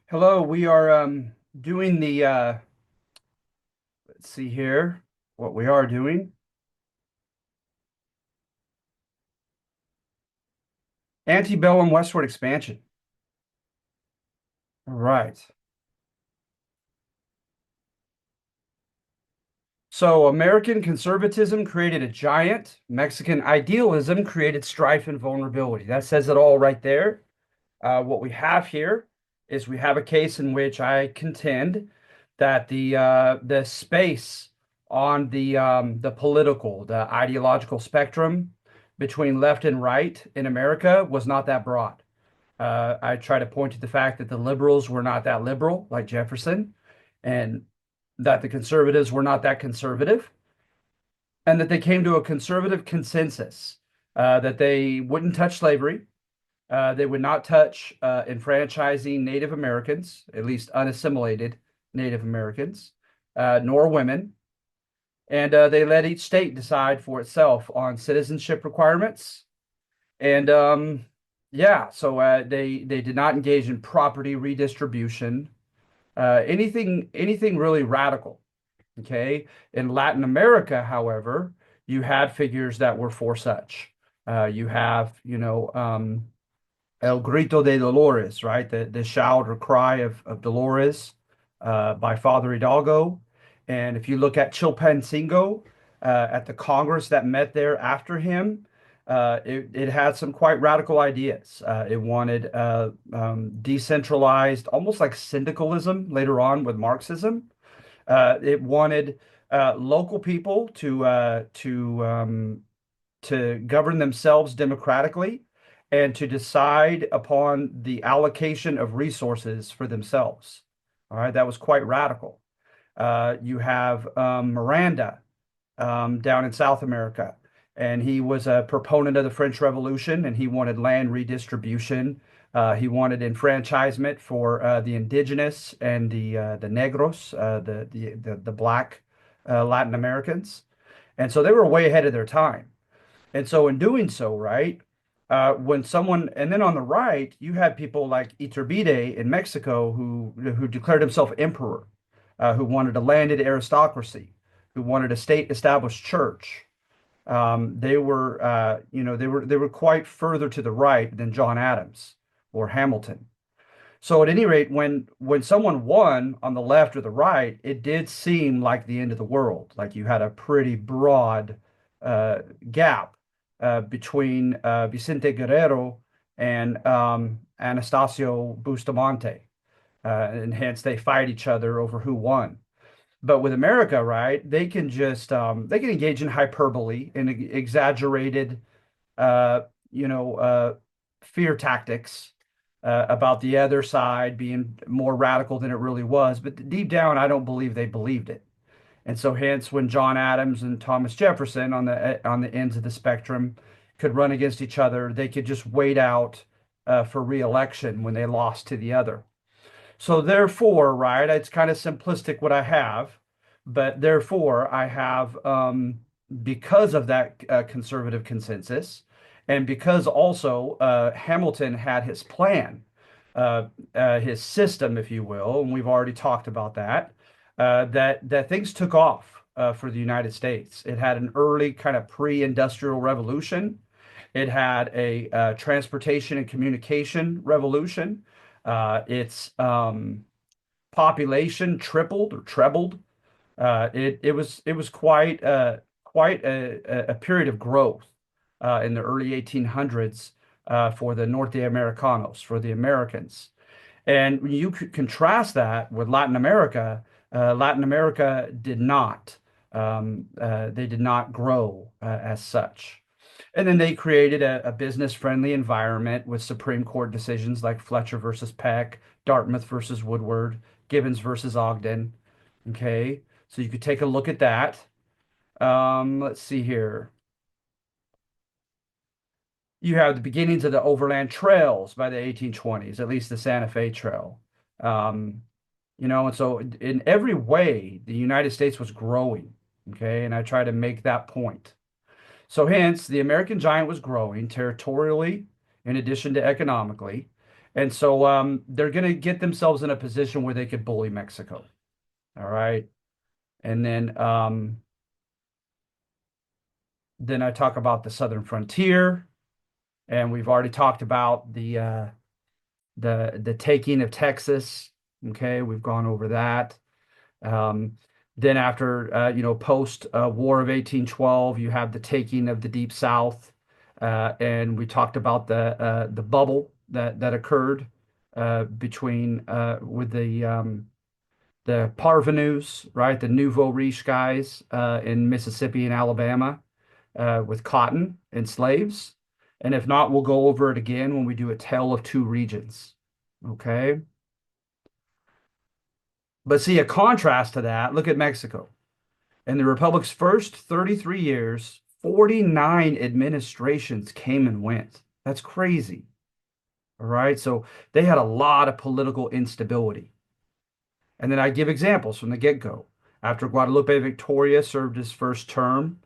Hello, we are doing the let's see here what we are doing. Antebellum Westward expansion. All right. So American conservatism created a giant, Mexican idealism created strife and vulnerability. That says it all right there. What we have here is we have a case in which I contend that the space on the political, the ideological spectrum between left and right in America was not that broad. I try to point to the fact that the liberals were not that liberal, like Jefferson, and that the conservatives were not that conservative, and that they came to a conservative consensus that they wouldn't touch slavery, they would not touch enfranchising Native Americans, at least unassimilated Native Americans, nor women. And they let each state decide for itself on citizenship requirements. And yeah, so they did not engage in property redistribution, anything really radical. Okay, in Latin America, however, you had figures that were for such. You have, El Grito de Dolores, right? The shout or cry of Dolores by Father Hidalgo. And if you look at Chilpancingo, at the Congress that met there after him, it had some quite radical ideas. It wanted decentralized, almost like syndicalism later on with Marxism. It wanted local people to govern themselves democratically and to decide upon the allocation of resources for themselves. All right, that was quite radical. You have Miranda down in South America, and he was a proponent of the French Revolution, and he wanted land redistribution. He wanted enfranchisement for the indigenous and the negros, the black Latin Americans, and so they were way ahead of their time. And so in doing so, right, when someone, and then on the right, you had people like Iturbide in Mexico who declared himself emperor, who wanted a landed aristocracy, who wanted a state-established church. They were quite further to the right than John Adams or Hamilton. So at any rate, when someone won on the left or the right, it did seem like the end of the world. Like you had a pretty broad gap between Vicente Guerrero and Anastasio Bustamante, and hence they fight each other over who won. But with America, right, they can engage in hyperbole and exaggerated, uh, you know, uh, fear tactics about the other side being more radical than it really was. But deep down, I don't believe they believed it. And so, hence, when John Adams and Thomas Jefferson on the ends of the spectrum could run against each other, they could just wait out for re-election when they lost to the other. So therefore, right, it's kind of simplistic what I have, but therefore I have, because of that conservative consensus, and because also Hamilton had his plan, his system, if you will, and we've already talked about that, that things took off for the United States. It had an early kind of pre-industrial revolution. It had a transportation and communication revolution. Its population tripled or trebled. It was quite a period of growth in the early 1800s for the Norte Americanos, for the Americans. And when you could contrast that with Latin America, Latin America did not. They did not grow as such. And then they created a business-friendly environment with Supreme Court decisions like Fletcher versus Peck, Dartmouth versus Woodward, Gibbons versus Ogden. Okay, so you could take a look at that. Let's see here. You have the beginnings of the overland trails by the 1820s, at least the Santa Fe Trail. Um, and so in every way, the United States was growing. Okay, and I try to make that point. So hence, the American giant was growing territorially in addition to economically. And so they're going to get themselves in a position where they could bully Mexico. All right. And then I talk about the southern frontier, and we've already talked about the taking of Texas. Okay, we've gone over that. Um, then after post War of 1812, you have the taking of the Deep South, and we talked about the bubble that occurred between with the parvenus, right, the nouveau riche guys in Mississippi and Alabama with cotton and slaves. And if not, we'll go over it again when we do a tale of two regions. Okay. But see, a contrast to that, look at Mexico. In the Republic's first 33 years, 49 administrations came and went. That's crazy. All right. So they had a lot of political instability. And then I give examples from the get-go. After Guadalupe Victoria served his first term,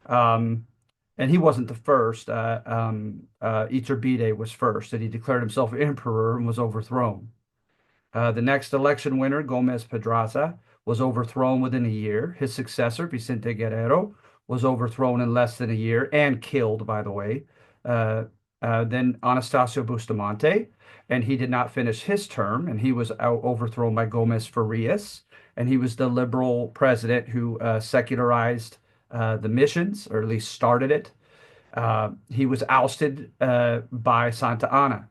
um, and he wasn't the first, Iturbide was first, and he declared himself emperor and was overthrown. The next election winner, Gomez Pedraza, was overthrown within a year. His successor, Vicente Guerrero, was overthrown in less than a year and killed, by the way. Uh, then Anastasio Bustamante, and he did not finish his term, and he was overthrown by Gomez Farias, and he was the liberal president who secularized the missions, or at least started it. He was ousted by Santa Anna.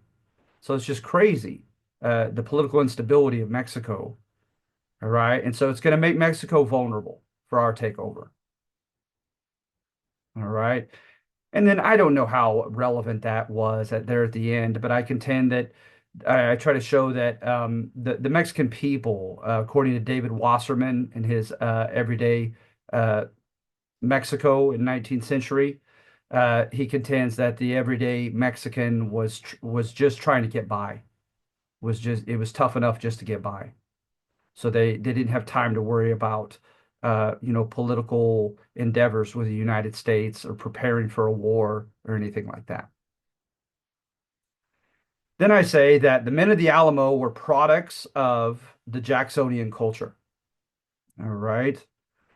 So it's just crazy, the political instability of Mexico. All right. And so it's going to make Mexico vulnerable for our takeover. All right. And then I don't know how relevant that was there at the end, but I contend that I try to show that the Mexican people, according to David Wasserman in his Everyday uh, Mexico in 19th century, he contends that the everyday Mexican was just trying to get by, it was tough enough just to get by. So they didn't have time to worry about political endeavors with the United States or preparing for a war or anything like that. Then I say that the men of the Alamo were products of the Jacksonian culture. All right.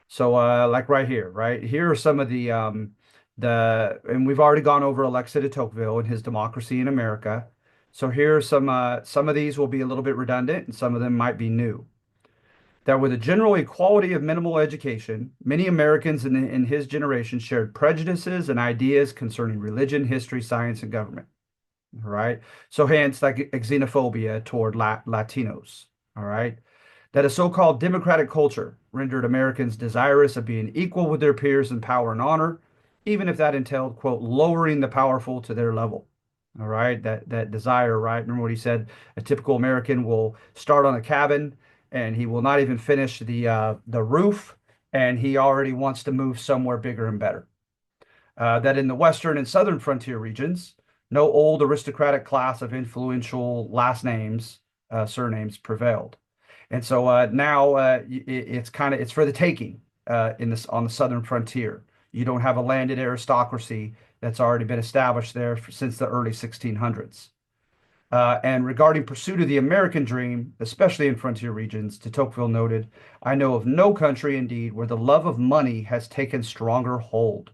So like right here, right? Here are some of and we've already gone over Alexis de Tocqueville and his Democracy in America. So here are some of these will be a little bit redundant and some of them might be new. That with a general equality of minimal education, many Americans in his generation shared prejudices and ideas concerning religion, history, science, and government. All right. So hence like xenophobia toward Latinos. All right. That a so-called democratic culture rendered Americans desirous of being equal with their peers in power and honor, even if that entailed, quote, lowering the powerful to their level. All right, that desire, right? Remember what he said? A typical American will start on a cabin and he will not even finish the roof, and he already wants to move somewhere bigger and better. That in the western and southern frontier regions, no old aristocratic class of influential last names, surnames prevailed. And so now it's for the taking in this on the southern frontier. You don't have a landed aristocracy that's already been established there since the early 1600s. And regarding pursuit of the American dream, especially in frontier regions, de Tocqueville noted, I know of no country indeed where the love of money has taken stronger hold.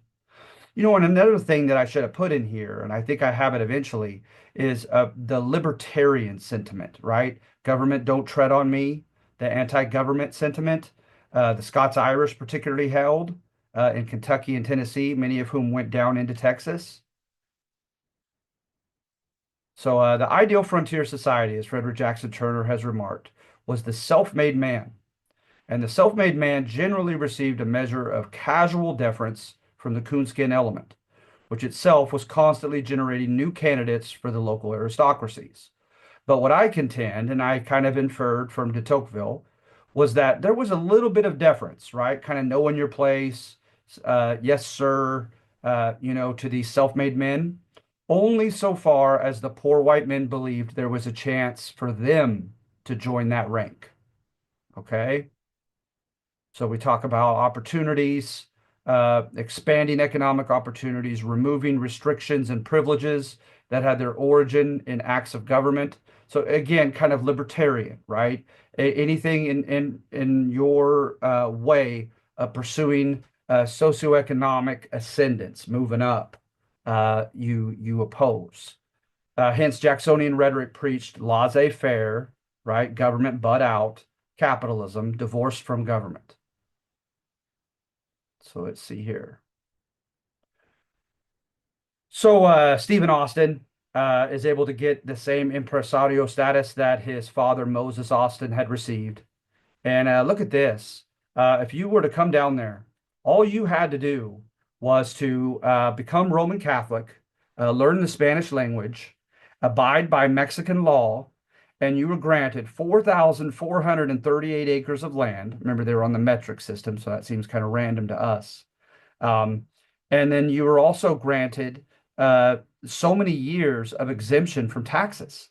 And another thing that I should have put in here, and I think I have it eventually, is the libertarian sentiment, right? Government don't tread on me, the anti-government sentiment. The Scots-Irish particularly held in Kentucky and Tennessee, many of whom went down into Texas. So the ideal frontier society, as Frederick Jackson Turner has remarked, was the self-made man. And the self-made man generally received a measure of casual deference from the coonskin element, which itself was constantly generating new candidates for the local aristocracies. But what I contend, and I kind of inferred from de Tocqueville, was that there was a little bit of deference, right? Kind of knowing your place, yes, sir, to these self-made men, only so far as the poor white men believed there was a chance for them to join that rank. Okay. So we talk about opportunities, expanding economic opportunities, removing restrictions and privileges that had their origin in acts of government. So again, kind of libertarian, right? Anything in your way of pursuing socioeconomic ascendance, moving up, you oppose. Hence, Jacksonian rhetoric preached laissez-faire, right? Government butt out, capitalism, divorced from government. So let's see here. So Stephen Austin is able to get the same impresario status that his father Moses Austin had received. And look at this. If you were to come down there, all you had to do was to become Roman Catholic, learn the Spanish language, abide by Mexican law, and you were granted 4,438 acres of land. Remember, they were on the metric system, so that seems kind of random to us. Um, and then you were also granted so many years of exemption from taxes.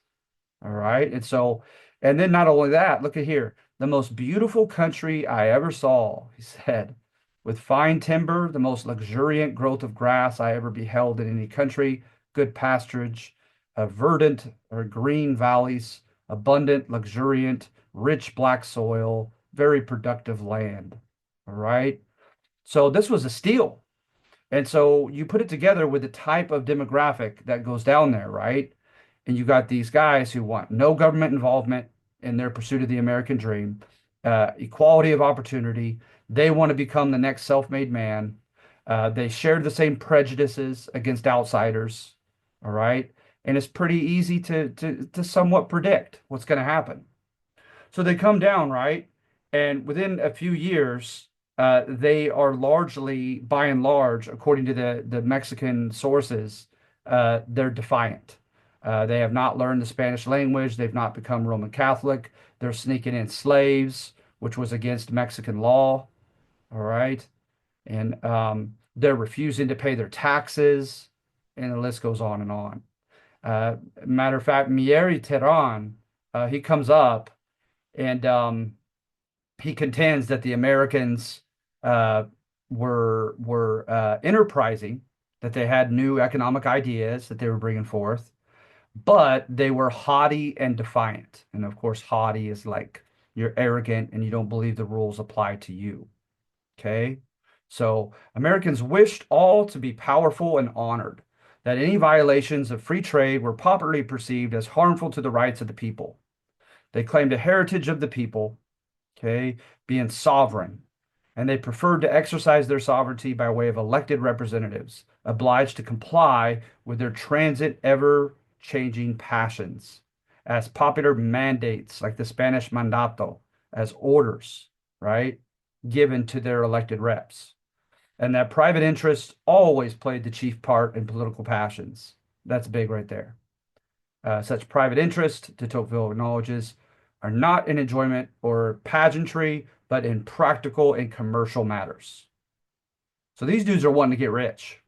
All right. And then not only that, look at here, the most beautiful country I ever saw, he said, with fine timber, the most luxuriant growth of grass I ever beheld in any country, good pasturage, verdant or green valleys, abundant, luxuriant, rich black soil, very productive land. All right. So this was a steal. And so you put it together with the type of demographic that goes down there, right? And you got these guys who want no government involvement in their pursuit of the American dream, equality of opportunity. They want to become the next self-made man. They share the same prejudices against outsiders, all right? And it's pretty easy to somewhat predict what's going to happen. So they come down, right? And within a few years, they are largely, by and large, according to the Mexican sources, they're defiant. They have not learned the Spanish language. They've not become Roman Catholic. They're sneaking in slaves, which was against Mexican law. All right. And they're refusing to pay their taxes. And the list goes on and on. Matter of fact, Mieri Terán, he comes up and he contends that the Americans uh, were enterprising, that they had new economic ideas that they were bringing forth, but they were haughty and defiant. And of course, haughty is like you're arrogant and you don't believe the rules apply to you. Okay. So Americans wished all to be powerful and honored, that any violations of free trade were popularly perceived as harmful to the rights of the people. They claimed a heritage of the people, okay, being sovereign, and they preferred to exercise their sovereignty by way of elected representatives, obliged to comply with their transient, ever-changing passions as popular mandates, like the Spanish mandato, as orders, right, given to their elected reps. And that private interests always played the chief part in political passions. That's big right there. Such private interest, de Tocqueville acknowledges, are not in enjoyment or pageantry, but in practical and commercial matters. So these dudes are wanting to get rich.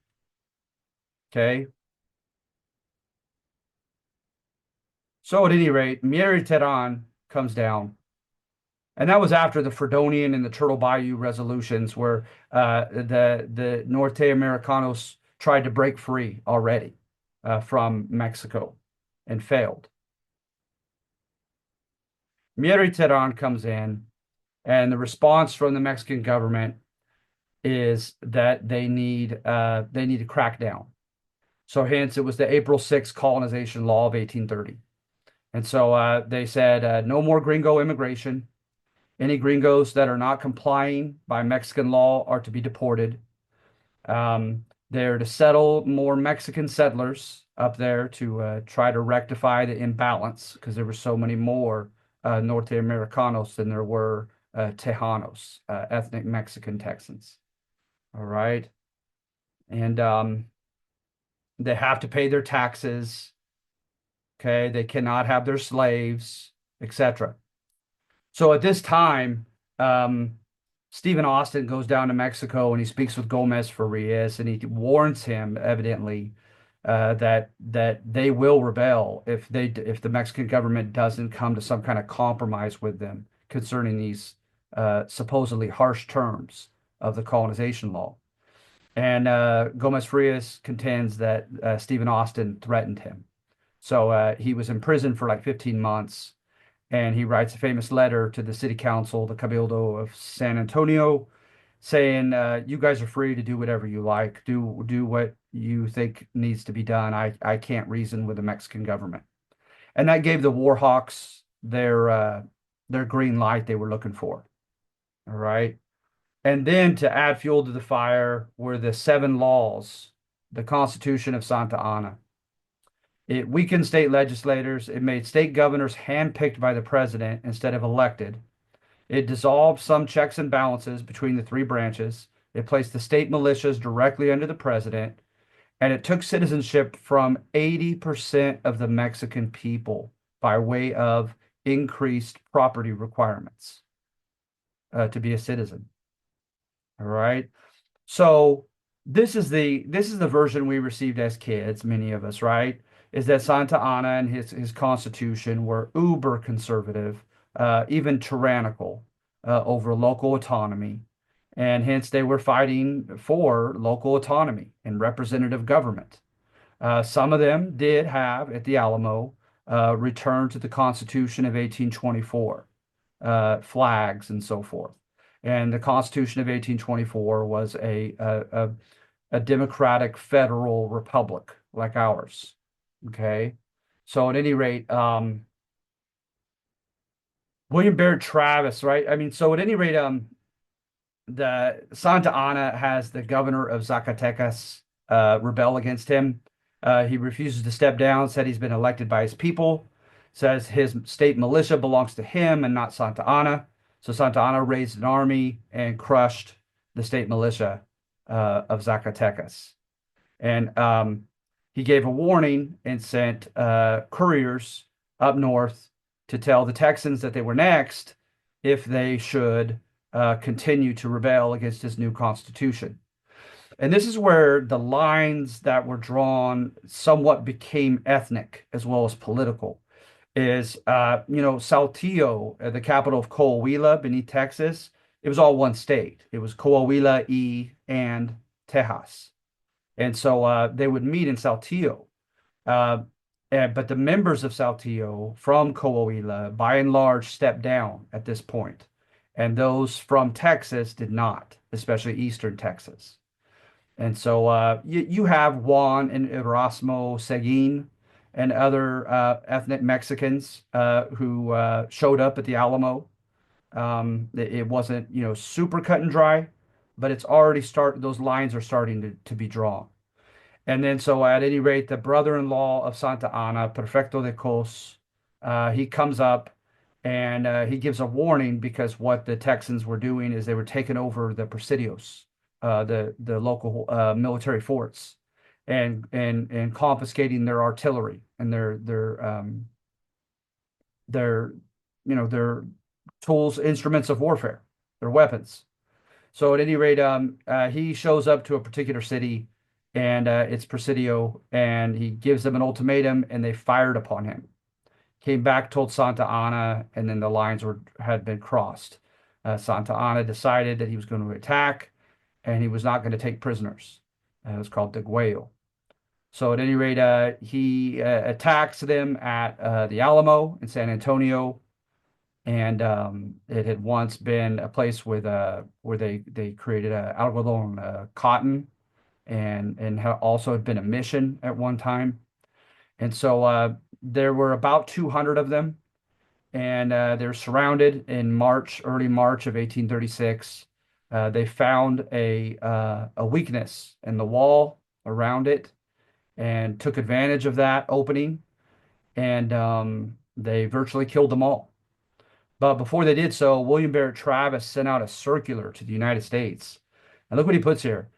Okay. So at any rate, Mieri Teran comes down. And that was after the Fredonian and the Turtle Bayou resolutions, where the Norte Americanos tried to break free already from Mexico and failed. Mieri Teran comes in, and the response from the Mexican government is that they need to crack down. So hence it was the April 6th colonization law of 1830. And so they said no more gringo immigration. Any gringos that are not complying by Mexican law are to be deported. They're to settle more Mexican settlers up there to try to rectify the imbalance, because there were so many more Norte Americanos than there were Tejanos, ethnic Mexican Texans. All right. And they have to pay their taxes. Okay. They cannot have their slaves, etc. So at this time, Stephen Austin goes down to Mexico and he speaks with Gomez Farias, and he warns him, evidently, that they will rebel if the Mexican government doesn't come to some kind of compromise with them concerning these supposedly harsh terms of the colonization law. And Gomez Frias contends that Stephen Austin threatened him. So he was in prison for like 15 months, and he writes a famous letter to the city council, the Cabildo of San Antonio, saying, "You guys are free to do whatever you like. Do what you think needs to be done. I can't reason with the Mexican government." And that gave the war hawks their green light they were looking for. All right. And then to add fuel to the fire were the seven laws, the Constitution of Santa Anna. It weakened state legislators. It made state governors handpicked by the president instead of elected. It dissolved some checks and balances between the three branches. It placed the state militias directly under the president. And it took citizenship from 80% of the Mexican people by way of increased property requirements to be a citizen. All right. So this is the version we received as kids, many of us, right? Is that Santa Anna and his constitution were uber conservative, even tyrannical over local autonomy, and hence they were fighting for local autonomy and representative government. Some of them did have at the Alamo return to the Constitution of 1824, flags and so forth. And the Constitution of 1824 was a democratic federal republic like ours. Okay. So at any rate, William Baird Travis, right? I mean, so at any rate, the Santa Anna has the governor of Zacatecas rebel against him. He refuses to step down, said he's been elected by his people, says his state militia belongs to him and not Santa Anna. So Santa Anna raised an army and crushed the state militia of Zacatecas. And he gave a warning and sent couriers up north to tell the Texans that they were next if they should continue to rebel against his new constitution. And this is where the lines that were drawn somewhat became ethnic as well as political. Is Saltillo, the capital of Coahuila, beneath Texas, it was all one state. It was Coahuila and Tejas. And so they would meet in Saltillo. Uh, but the members of Saltillo from Coahuila, by and large, stepped down at this point. And those from Texas did not, especially Eastern Texas. And so you have Juan and Erasmo Seguin and other ethnic Mexicans who showed up at the Alamo. It wasn't, super cut and dry, but it's already those lines are starting to be drawn. And then, so at any rate, the brother-in-law of Santa Anna, Perfecto de Cos, he comes up and he gives a warning because what the Texans were doing is they were taking over the presidios, the local military forts, and confiscating their artillery and their their tools, instruments of warfare, their weapons. So at any rate, he shows up to a particular city, and it's Presidio, and he gives them an ultimatum, and they fired upon him. Came back, told Santa Anna, and then the lines had been crossed. Santa Anna decided that he was going to attack, and he was not going to take prisoners. It was called degüello. So at any rate, he attacks them at the Alamo in San Antonio, and it had once been a place where they created algodón, cotton, and also had been a mission at one time. And so there were about 200 of them, and they're surrounded in early March of 1836. They found a weakness in the wall around it and took advantage of that opening, and they virtually killed them all. But before they did so, William Barrett Travis sent out a circular to the United States. And look what he puts here.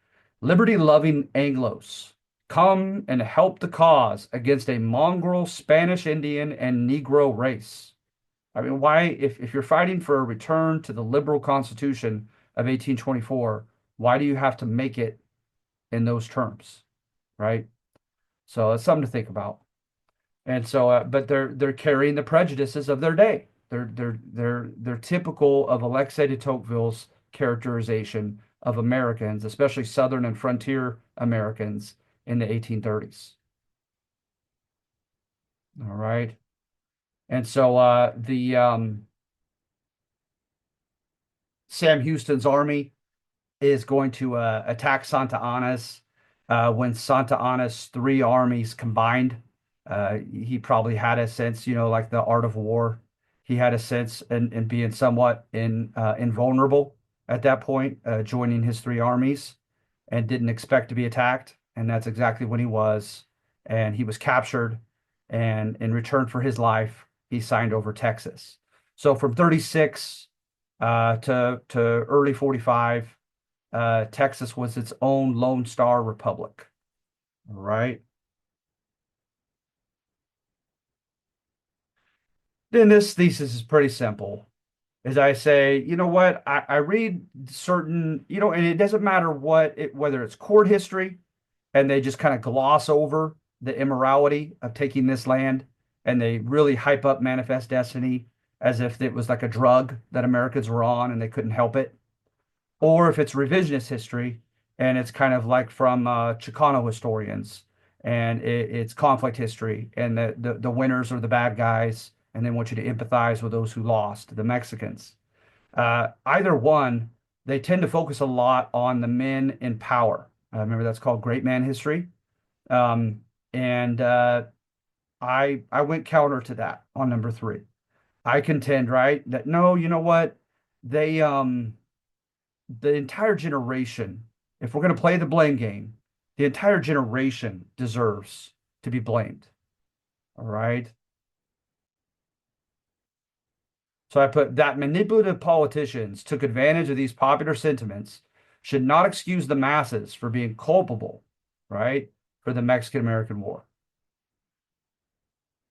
Liberty-loving Anglos, come and help the cause against a mongrel Spanish Indian and Negro race. I mean, why, if you're fighting for a return to the liberal Constitution of 1824, why do you have to make it in those terms, right? So it's something to think about. And so, but they're carrying the prejudices of their day. They're typical of Alexei de Tocqueville's characterization of Americans, especially Southern and frontier Americans in the 1830s. All right. And so the Sam Houston's army is going to attack Santa Anna's when Santa Anna's three armies combined. He probably had a sense, like the art of war. He had a sense in being somewhat invulnerable at that point, joining his three armies, and didn't expect to be attacked. And that's exactly when he was. And he was captured. And in return for his life, he signed over Texas. So from 36 to early 45, Texas was its own Lone Star Republic. All right. Then this thesis is pretty simple. As I say, you know what? I read certain, and it doesn't matter whether it's court history and they just kind of gloss over the immorality of taking this land and they really hype up Manifest Destiny as if it was like a drug that Americans were on and they couldn't help it. Or if it's revisionist history and it's kind of like from Chicano historians and it's conflict history and the winners are the bad guys and they want you to empathize with those who lost, the Mexicans. Either one, they tend to focus a lot on the men in power. Remember that's called great man history. Um, and I went counter to that on number three. I contend, right, that no, you know what? They the entire generation, if we're going to play the blame game, the entire generation deserves to be blamed. All right. So I put that manipulative politicians took advantage of these popular sentiments should not excuse the masses for being culpable, right, for the Mexican American War.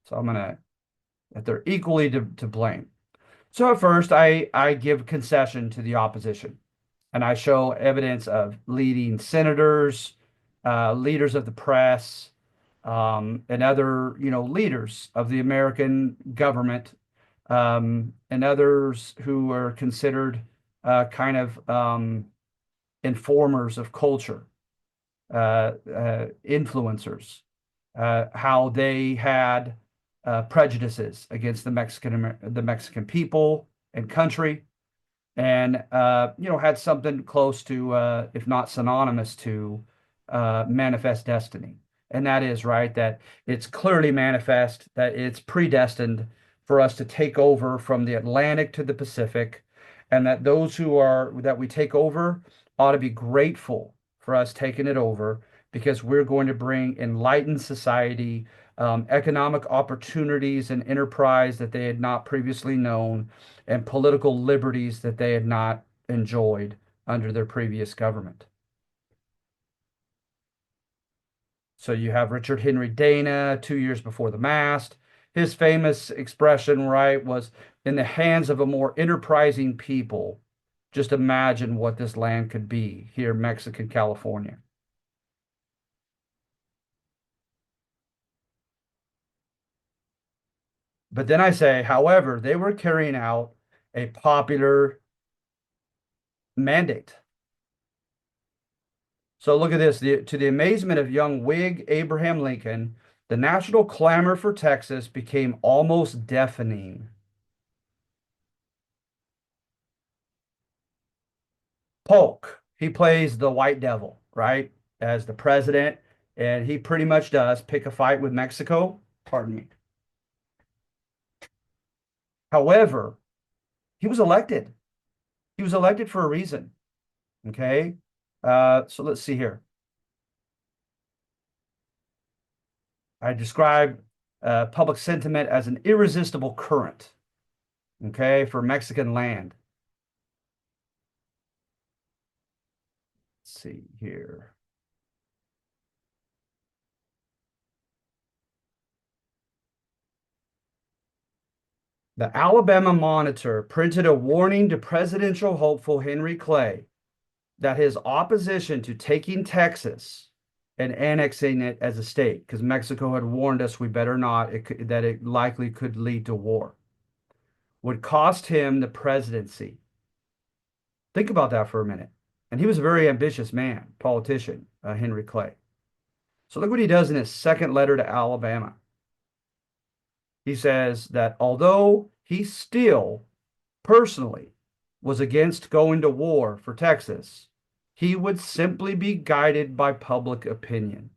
So I'm going to, that they're equally to blame. So at first, I give concession to the opposition. And I show evidence of leading senators, leaders of the press, and other, leaders of the American government, and others who are considered kind of informers of culture, influencers, how they had prejudices against the Mexican people and country and had something close to, if not synonymous to, manifest destiny. And that is right, that it's clearly manifest, that it's predestined for us to take over from the Atlantic to the Pacific, and that those that we take over ought to be grateful for us taking it over because we're going to bring enlightened society, economic opportunities and enterprise that they had not previously known, and political liberties that they had not enjoyed under their previous government. So you have Richard Henry Dana 2 years before the mast. His famous expression, right, was in the hands of a more enterprising people. Just imagine what this land could be here, Mexican California. But then I say, however, they were carrying out a popular mandate. So look at this. To the amazement of young Whig Abraham Lincoln, the national clamor for Texas became almost deafening. Polk, he plays the White Devil, right, as the president, and he pretty much does pick a fight with Mexico. Pardon me. However, he was elected. He was elected for a reason. Okay. So let's see here. I describe public sentiment as an irresistible current, okay, for Mexican land. Let's see here. The Alabama Monitor printed a warning to presidential hopeful Henry Clay that his opposition to taking Texas and annexing it as a state, because Mexico had warned us we better not, that it likely could lead to war, would cost him the presidency. Think about that for a minute. And he was a very ambitious man, politician, Henry Clay. So look what he does in his second letter to Alabama. He says that although he still personally was against going to war for Texas, he would simply be guided by public opinion.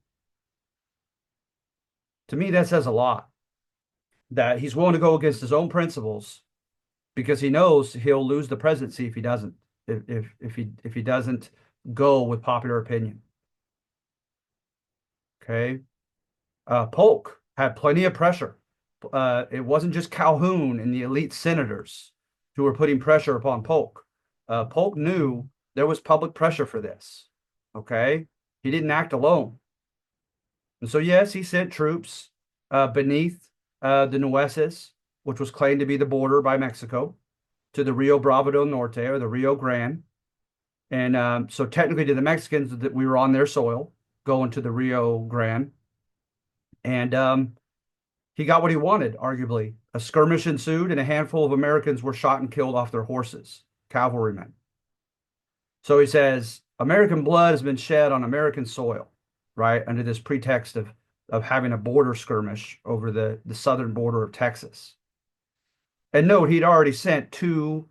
To me, that says a lot that he's willing to go against his own principles because he knows he'll lose the presidency if he doesn't, if he doesn't go with popular opinion. Okay. Polk had plenty of pressure. It wasn't just Calhoun and the elite senators who were putting pressure upon Polk. Polk knew there was public pressure for this. Okay. He didn't act alone. And so, yes, he sent troops beneath the Nueces, which was claimed to be the border by Mexico, to the Rio Bravo del Norte or the Rio Grande. And so, technically, to the Mexicans, that we were on their soil going to the Rio Grande. And he got what he wanted, arguably. A skirmish ensued, and a handful of Americans were shot and killed off their horses, cavalrymen. So he says, American blood has been shed on American soil, right? Under this pretext of having a border skirmish over the southern border of Texas. And note, he'd already sent two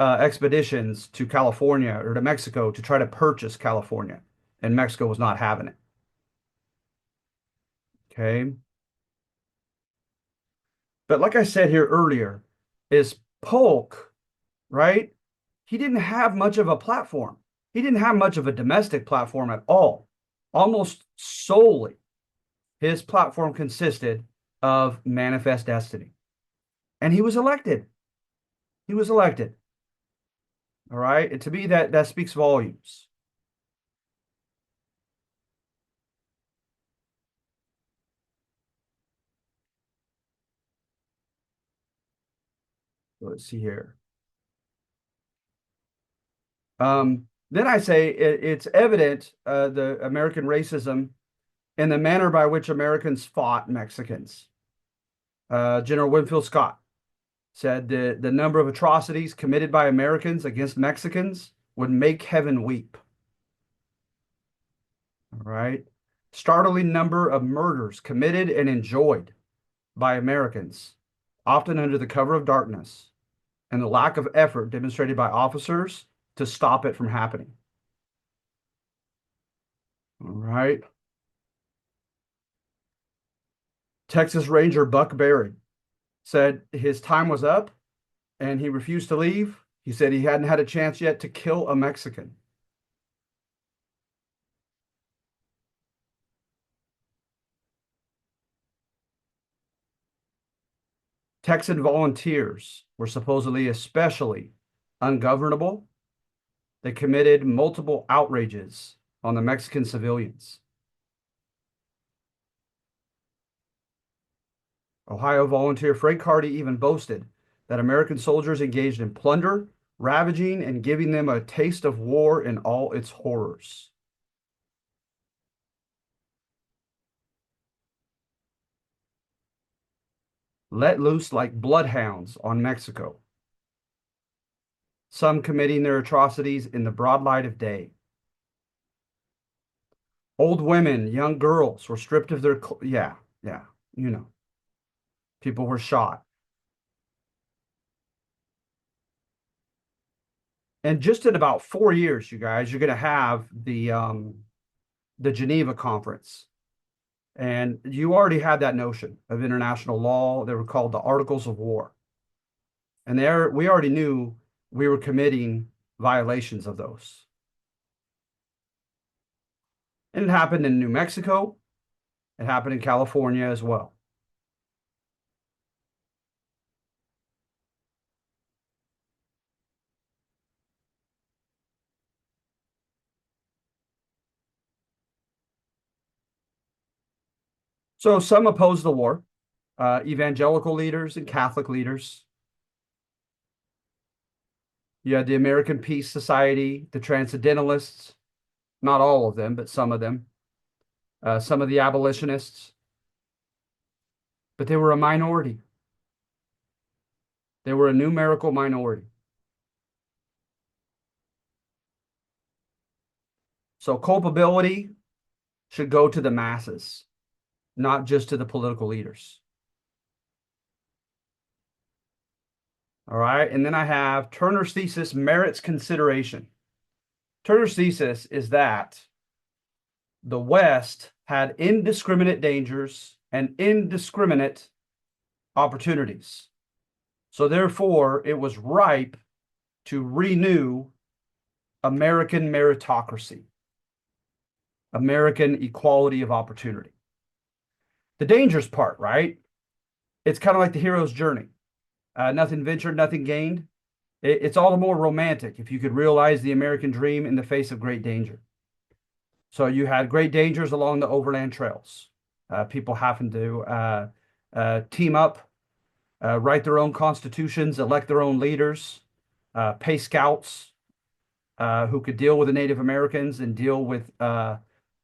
expeditions to California or to Mexico to try to purchase California, and Mexico was not having it. Okay. But like I said here earlier, is Polk, right? He didn't have much of a platform. He didn't have much of a domestic platform at all. Almost solely, his platform consisted of manifest destiny. And he was elected. He was elected. All right. And to me, that speaks volumes. Let's see here. Then I say it's evident the American racism and the manner by which Americans fought Mexicans. General Winfield Scott said the number of atrocities committed by Americans against Mexicans would make heaven weep. All right. Startling number of murders committed and enjoyed by Americans, often under the cover of darkness, and the lack of effort demonstrated by officers to stop it from happening. All right. Texas Ranger Buck Berry said his time was up and he refused to leave. He said he hadn't had a chance yet to kill a Mexican. Texan volunteers were supposedly especially ungovernable. They committed multiple outrages on the Mexican civilians. Ohio volunteer Frank Hardy even boasted that American soldiers engaged in plunder, ravaging, and giving them a taste of war in all its horrors. Let loose like bloodhounds on Mexico, some committing their atrocities in the broad light of day. Old women, young girls were stripped of their, yeah, yeah, you know, people were shot. And just in about 4 years, you guys, you're going to have the Geneva Conference. And you already had that notion of international law. They were called the Articles of War. And there, we already knew we were committing violations of those. And it happened in New Mexico. It happened in California as well. So some opposed the war, evangelical leaders and Catholic leaders. You had the American Peace Society, the Transcendentalists, not all of them, but some of them, some of the abolitionists, but they were a minority. They were a numerical minority. So culpability should go to the masses, not just to the political leaders. All right. And then I have Turner's thesis merits consideration. Turner's thesis is that the West had indiscriminate dangers and indiscriminate opportunities. So therefore, it was ripe to renew American meritocracy, American equality of opportunity. The dangerous part, right? It's kind of like the hero's journey. Nothing ventured, nothing gained. It's all the more romantic if you could realize the American dream in the face of great danger. So you had great dangers along the overland trails. People having to team up, write their own constitutions, elect their own leaders, pay scouts who could deal with the Native Americans and deal with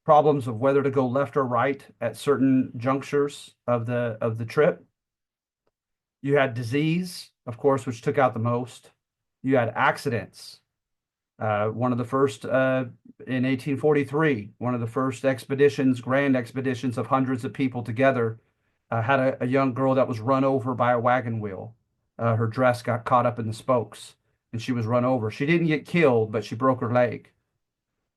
problems of whether to go left or right at certain junctures of the trip. You had disease, of course, which took out the most. You had accidents. One of the first in 1843, one of the first expeditions, grand expeditions of hundreds of people together, had a young girl that was run over by a wagon wheel. Her dress got caught up in the spokes and she was run over. She didn't get killed, but she broke her leg.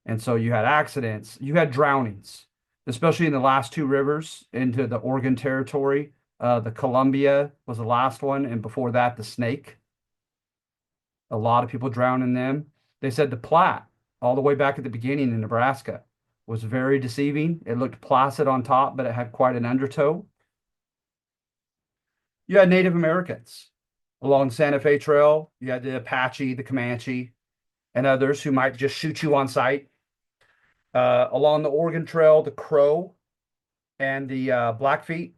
And so you had accidents, you had drownings, especially in the last two rivers into the Oregon Territory. The Columbia was the last one, and before that, the Snake. A lot of people drowned in them. They said the Platte, all the way back at the beginning in Nebraska, was very deceiving. It looked placid on top, but it had quite an undertow. You had Native Americans along the Santa Fe Trail. You had the Apache, the Comanche, and others who might just shoot you on sight. Along the Oregon Trail, the Crow and the Blackfeet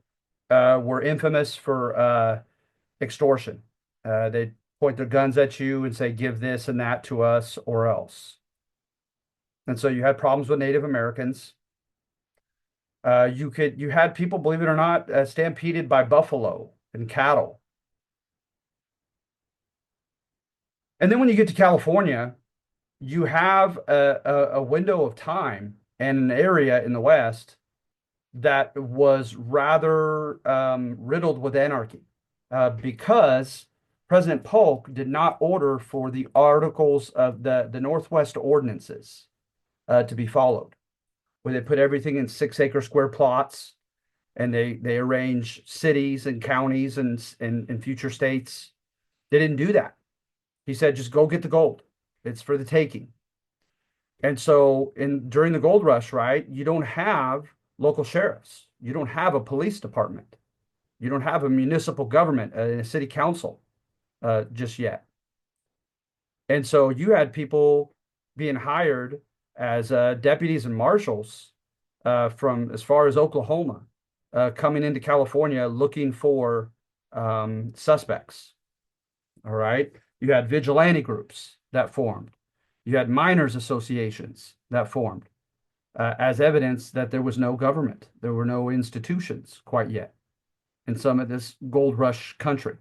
were infamous for extortion. They'd point their guns at you and say, give this and that to us or else. And so you had problems with Native Americans. You had people, believe it or not, stampeded by buffalo and cattle. And then when you get to California, you have a window of time and an area in the West that was rather riddled with anarchy because President Polk did not order for the articles of the Northwest Ordinances to be followed, where they put everything in 6-acre square plots and they arrange cities and counties and future states. They didn't do that. He said, just go get the gold. It's for the taking. And so during the gold rush, right, you don't have local sheriffs. You don't have a police department. You don't have a municipal government, a city council just yet. And so you had people being hired as deputies and marshals from as far as Oklahoma coming into California looking for suspects. All right. You had vigilante groups that formed. You had miners' associations that formed as evidence that there was no government. There were no institutions quite yet in some of this gold rush country.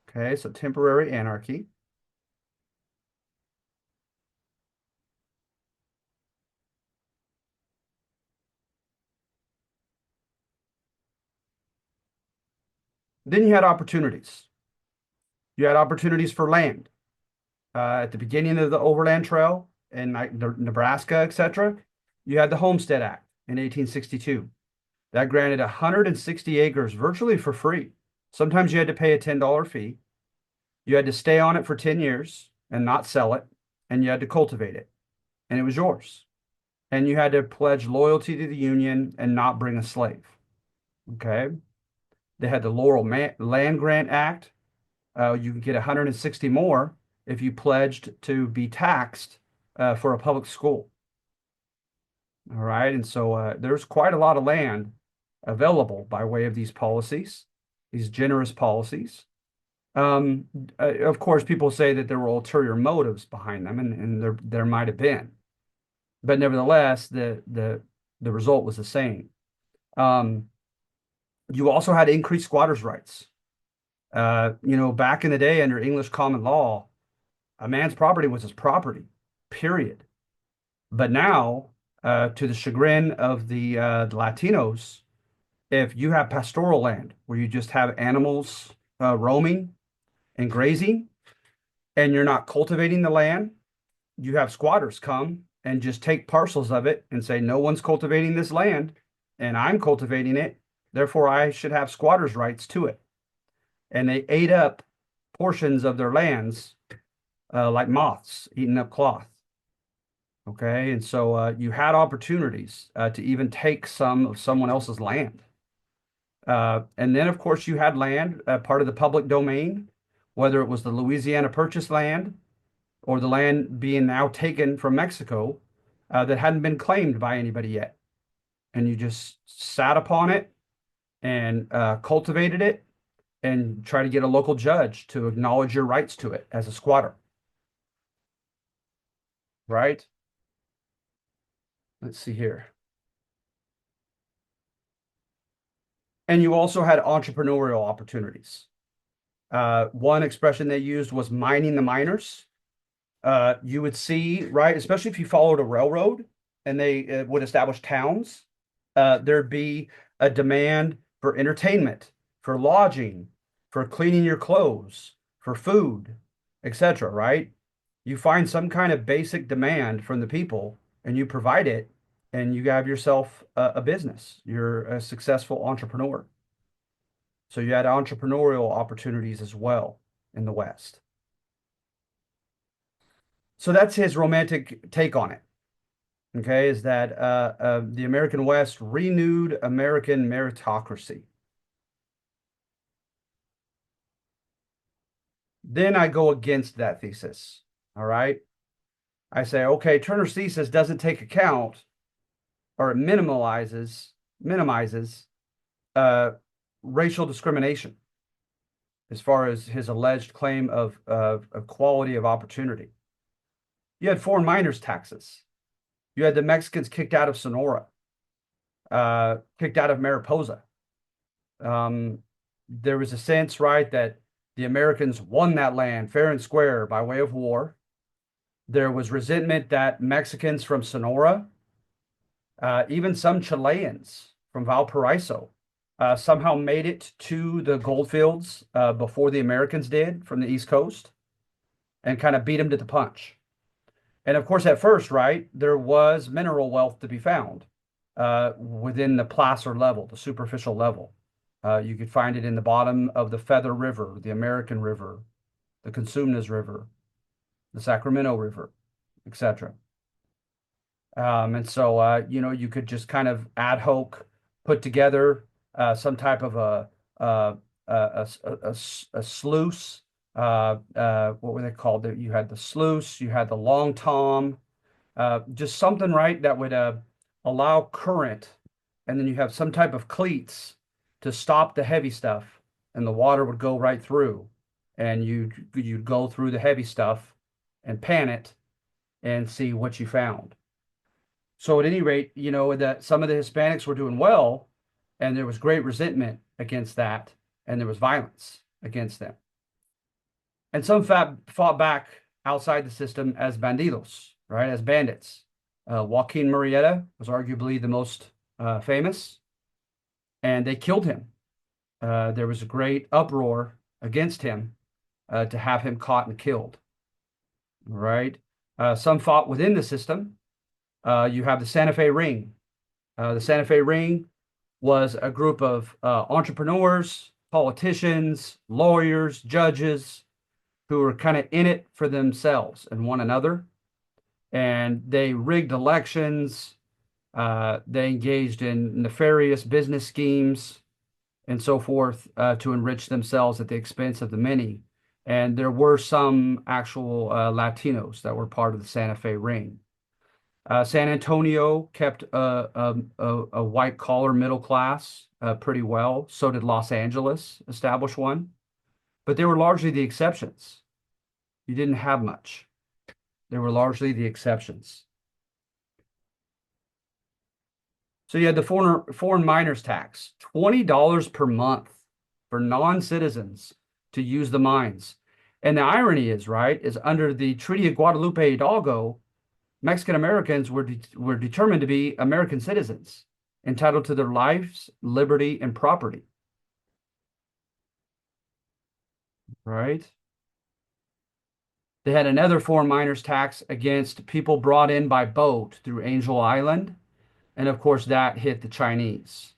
Okay, so temporary anarchy. Then you had opportunities. You had opportunities for land. At the beginning of the Overland Trail in Nebraska, etc., you had the Homestead Act in 1862. That granted 160 acres virtually for free. Sometimes you had to pay a $10 fee. You had to stay on it for 10 years and not sell it, and you had to cultivate it, and it was yours. And you had to pledge loyalty to the Union and not bring a slave. Okay. They had the Laurel Land Grant Act. You could get 160 more if you pledged to be taxed for a public school. All right. And so there's quite a lot of land available by way of these policies, these generous policies. Of course, people say that there were ulterior motives behind them, and there might have been. But nevertheless, the result was the same. Um, you also had increased squatters' rights. Back in the day under English common law, a man's property was his property, period. But now, to the chagrin of the Latinos, if you have pastoral land where you just have animals roaming and grazing, and you're not cultivating the land, you have squatters come and just take parcels of it and say, no one's cultivating this land, and I'm cultivating it. Therefore, I should have squatters' rights to it. And they ate up portions of their lands like moths eating up cloth. Okay. And so you had opportunities to even take some of someone else's land. And then, of course, you had land, part of the public domain, whether it was the Louisiana Purchase land or the land being now taken from Mexico that hadn't been claimed by anybody yet. And you just sat upon it and cultivated it and try to get a local judge to acknowledge your rights to it as a squatter, right? Let's see here. And you also had entrepreneurial opportunities. One expression they used was mining the miners. You would see, right, especially if you followed a railroad and they would establish towns, there'd be a demand for entertainment, for lodging, for cleaning your clothes, for food, etc., right? You find some kind of basic demand from the people and you provide it, and you have yourself a business. You're a successful entrepreneur. So you had entrepreneurial opportunities as well in the West. So that's his romantic take on it. Okay, is that the American West renewed American meritocracy. Then I go against that thesis. All right. I say, okay, Turner's thesis doesn't take account, or it minimizes uh, racial discrimination as far as his alleged claim of equality of opportunity. You had foreign miners taxes. You had the Mexicans kicked out of Sonora, kicked out of Mariposa. Um, there was a sense, right, that the Americans won that land fair and square by way of war. There was resentment that Mexicans from Sonora, even some Chileans from Valparaiso, somehow made it to the goldfields before the Americans did from the East Coast and kind of beat them to the punch. And of course, at first, right, there was mineral wealth to be found within the placer level, the superficial level. You could find it in the bottom of the Feather River, the American River, the Consumnes River, the Sacramento River, etc. And so, you could just kind of ad hoc put together some type of a, a sluice. What were they called? You had the sluice, you had the long tom, just something, right, that would allow current. And then you have some type of cleats to stop the heavy stuff, and the water would go right through. And you'd go through the heavy stuff and pan it and see what you found. So at any rate, that some of the Hispanics were doing well, and there was great resentment against that, and there was violence against them. And some fought back outside the system as bandidos, right, as bandits. Joaquin Murrieta was arguably the most famous, and they killed him. There was a great uproar against him to have him caught and killed, right? Some fought within the system. You have the Santa Fe Ring. The Santa Fe Ring was a group of entrepreneurs, politicians, lawyers, judges who were kind of in it for themselves and one another. And they rigged elections. They engaged in nefarious business schemes and so forth to enrich themselves at the expense of the many. And there were some actual Latinos that were part of the Santa Fe Ring. San Antonio kept a white collar middle class pretty well. So did Los Angeles establish one, but they were largely the exceptions. You didn't have much. They were largely the exceptions. So you had the foreign miners tax, $20 per month for non-citizens to use the mines. And the irony is, right, is under the Treaty of Guadalupe Hidalgo, Mexican Americans were determined to be American citizens, entitled to their lives, liberty, and property, right? They had another foreign miners tax against people brought in by boat through Angel Island. And of course, that hit the Chinese.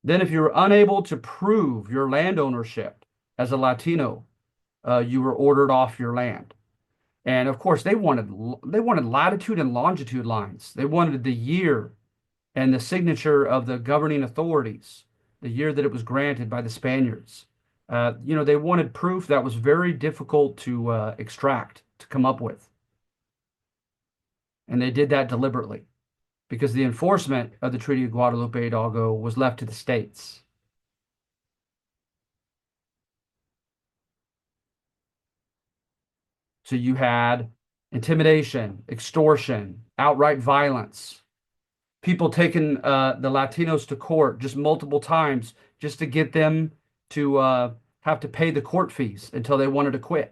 Then, if you were unable to prove your land ownership as a Latino, you were ordered off your land. And of course, they wanted latitude and longitude lines. They wanted the year and the signature of the governing authorities, the year that it was granted by the Spaniards. They wanted proof that was very difficult to extract, to come up with. And they did that deliberately because the enforcement of the Treaty of Guadalupe Hidalgo was left to the states. So you had intimidation, extortion, outright violence, people taking the Latinos to court just multiple times just to get them to have to pay the court fees until they wanted to quit.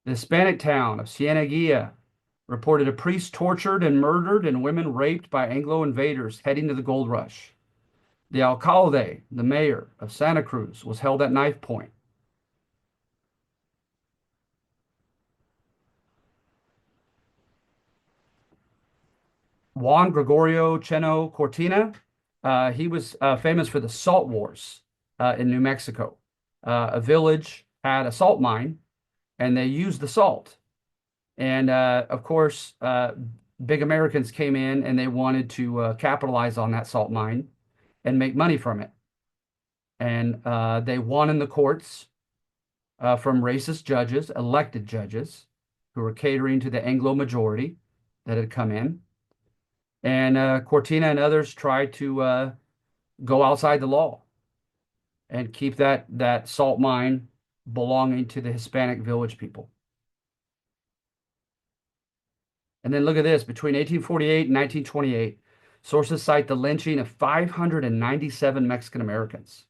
The Hispanic town of Cieneguilla reported a priest tortured and murdered and women raped by Anglo invaders heading to the gold rush. The alcalde, the mayor of Santa Cruz, was held at knife point. Juan Gregorio Cheno Cortina, he was famous for the salt wars in New Mexico. A village had a salt mine, and they used the salt. And of course, big Americans came in and they wanted to capitalize on that salt mine and make money from it. And they won in the courts from racist judges, elected judges, who were catering to the Anglo majority that had come in. And Cortina and others tried to go outside the law and keep that salt mine belonging to the Hispanic village people. And then look at this, between 1848 and 1928, sources cite the lynching of 597 Mexican Americans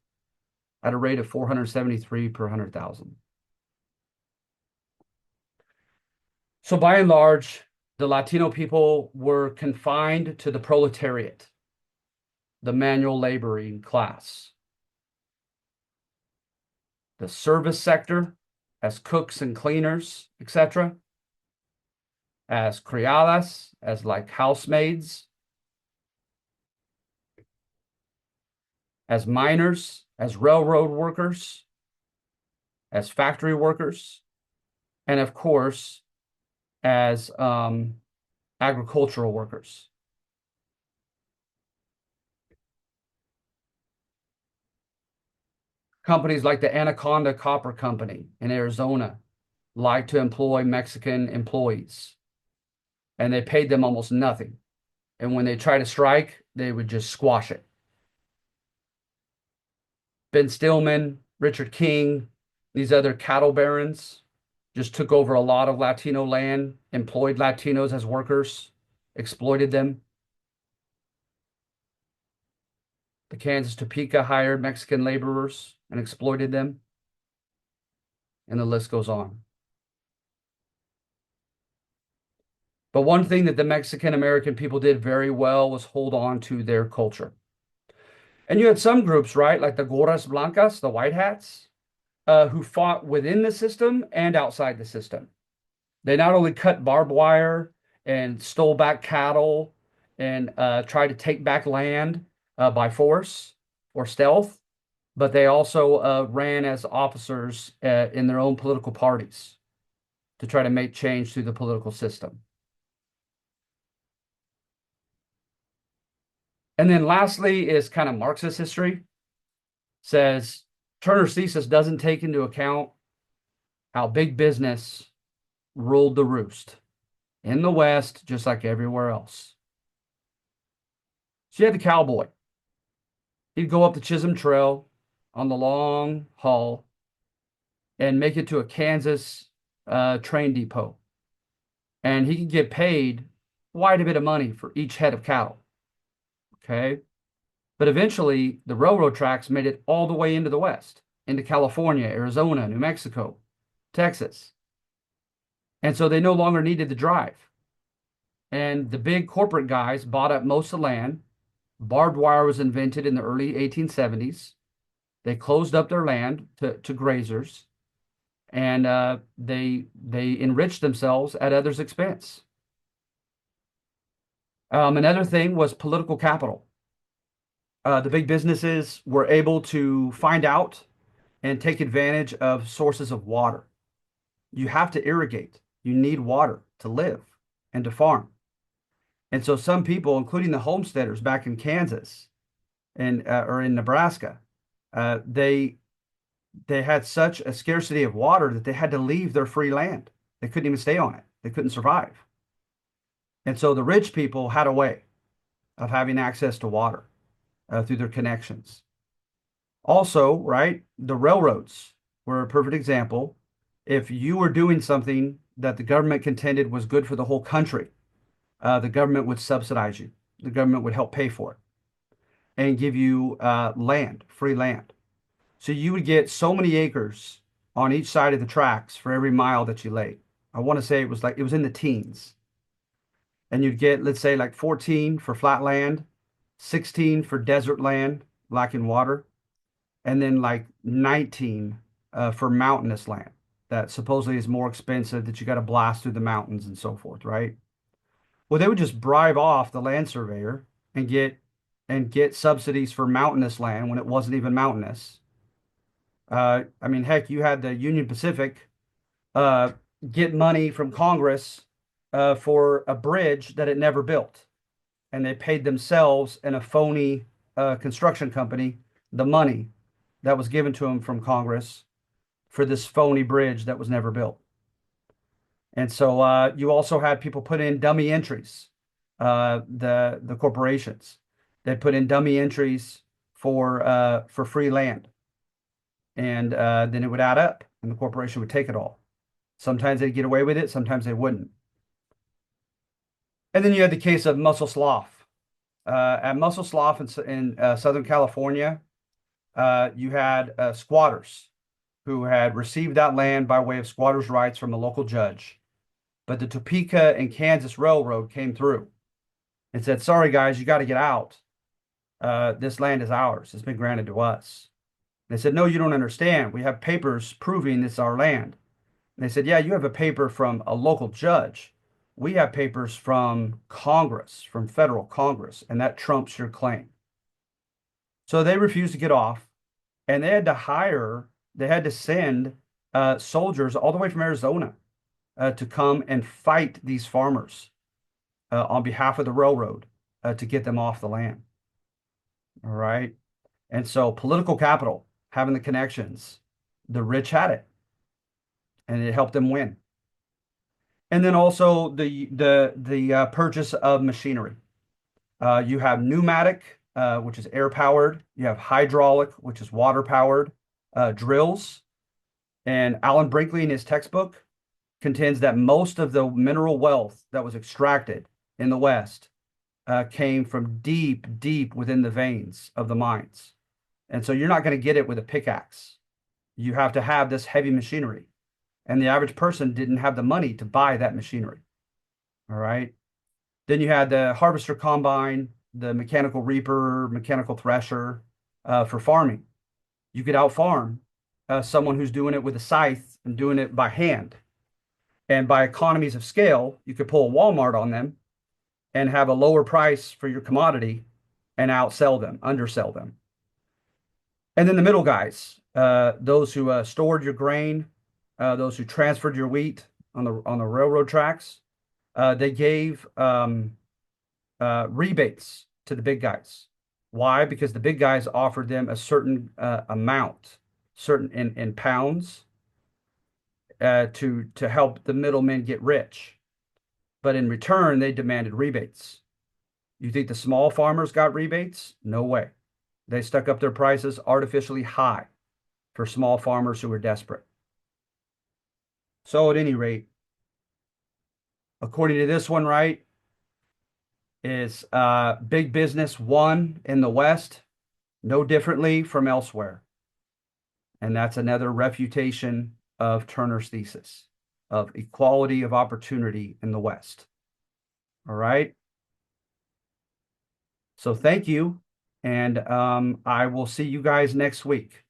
at a rate of 473 per 100,000. So by and large, the Latino people were confined to the proletariat, the manual laboring class, the service sector as cooks and cleaners, etc., as criadas, as like housemaids, as miners, as railroad workers, as factory workers, and of course, as agricultural workers. Companies like the Anaconda Copper Company in Arizona like to employ Mexican employees, and they paid them almost nothing. And when they try to strike, they would just squash it. Ben Stillman, Richard King, these other cattle barons just took over a lot of Latino land, employed Latinos as workers, exploited them. The Kansas Topeka hired Mexican laborers and exploited them. And the list goes on. But one thing that the Mexican American people did very well was hold on to their culture. And you had some groups, right, like the Gorras Blancas, the white hats, who fought within the system and outside the system. They not only cut barbed wire and stole back cattle and tried to take back land by force or stealth, but they also ran as officers in their own political parties to try to make change through the political system. And then lastly is kind of Marxist history. Says Turner's thesis doesn't take into account how big business ruled the roost in the West, just like everywhere else. So you had the cowboy. He'd go up the Chisholm Trail on the long haul, and make it to a Kansas train depot. And he could get paid quite a bit of money for each head of cattle. Okay. But eventually, the railroad tracks made it all the way into the West, into California, Arizona, New Mexico, Texas. And so they no longer needed to drive. And the big corporate guys bought up most of the land. Barbed wire was invented in the early 1870s. They closed up their land to grazers, and they enriched themselves at others' expense. Another thing was political capital. The big businesses were able to find out and take advantage of sources of water. You have to irrigate. You need water to live and to farm. And so some people, including the homesteaders back in Kansas and or in Nebraska, they had such a scarcity of water that they had to leave their free land. They couldn't even stay on it. They couldn't survive. And so the rich people had a way of having access to water through their connections. Also, right, the railroads were a perfect example. If you were doing something that the government contended was good for the whole country, the government would subsidize you. The government would help pay for it and give you land, free land. So you would get so many acres on each side of the tracks for every mile that you laid. I want to say it was in the teens. And you'd get, let's say, like 14 for flat land, 16 for desert land, lacking water, and then like 19 for mountainous land that supposedly is more expensive, that you got to blast through the mountains and so forth, right? Well, they would just bribe off the land surveyor and get subsidies for mountainous land when it wasn't even mountainous. I mean, heck, you had the Union Pacific uh, get money from Congress for a bridge that it never built, and they paid themselves and a phony construction company the money that was given to them from Congress for this phony bridge that was never built. And so you also had people put in dummy entries. The corporations, they put in dummy entries for free land, and then it would add up, and the corporation would take it all. Sometimes they'd get away with it, sometimes they wouldn't. And then you had the case of Muscle Slough. At Muscle Slough in Southern California, you had squatters who had received that land by way of squatters' rights from a local judge. But the Topeka and Kansas Railroad came through and said, sorry, guys, you got to get out. This land is ours. It's been granted to us. They said, no, you don't understand. We have papers proving it's our land. And they said, yeah, you have a paper from a local judge. We have papers from Congress, from federal Congress, and that trumps your claim. So they refused to get off, and they had to send soldiers all the way from Arizona to come and fight these farmers on behalf of the railroad to get them off the land. All right. And so political capital, having the connections, the rich had it, and it helped them win. And then also the purchase of machinery. You have pneumatic, which is air powered. You have hydraulic, which is water powered drills. And Alan Brinkley in his textbook contends that most of the mineral wealth that was extracted in the West came from deep, deep within the veins of the mines. And so you're not going to get it with a pickaxe. You have to have this heavy machinery. And the average person didn't have the money to buy that machinery. All right. Then you had the harvester combine, the mechanical reaper, mechanical thresher for farming. You could out-farm someone who's doing it with a scythe and doing it by hand. And by economies of scale, you could pull a Walmart on them and have a lower price for your commodity and outsell them, undersell them. And then the middle guys, those who stored your grain, those who transferred your wheat on the railroad tracks, they gave rebates to the big guys. Why? Because the big guys offered them a certain amount, certain in pounds, to help the middlemen get rich. But in return, they demanded rebates. You think the small farmers got rebates? No way. They stuck up their prices artificially high for small farmers who were desperate. So at any rate, according to this one, right, is big business won in the West, no differently from elsewhere. And that's another refutation of Turner's thesis of equality of opportunity in the West. All right. So thank you. And I will see you guys next week.